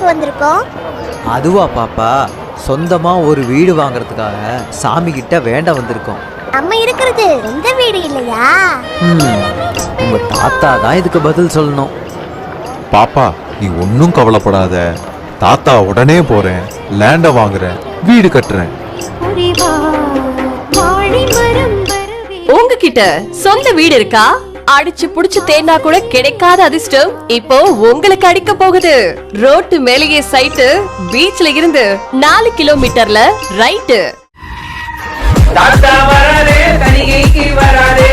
எதுக்கு வந்திருக்கோம்? அதுவா பாப்பா, சொந்தமா ஒரு வீடு வாங்குறதுக்காக சாமி கிட்ட வேண்ட வந்திருக்கோம். நம்ம இருக்கிறது எந்த வீடு இல்லையா? உங்க தாத்தா தான் இதுக்கு பதில் சொல்லணும். பாப்பா, நீ ஒன்னும் கவலைப்படாத. தாத்தா உடனே போறேன், லேண்ட வாங்குறேன், வீடு கட்டுறேன். உங்ககிட்ட சொந்த வீடு இருக்கா? அடிச்சு புடிச்சு தேடினா கூட கிடைக்காத அதிர்ஷ்டம் இப்போ உங்களுக்கு அடிக்க போகுது. ரோட்டு மேலேயே சைட்டு, பீச்ல இருந்து 4 கிலோமீட்டர்ல ரைட்டு. தாத்தா வராதே, தனிகைக்கு வராதே,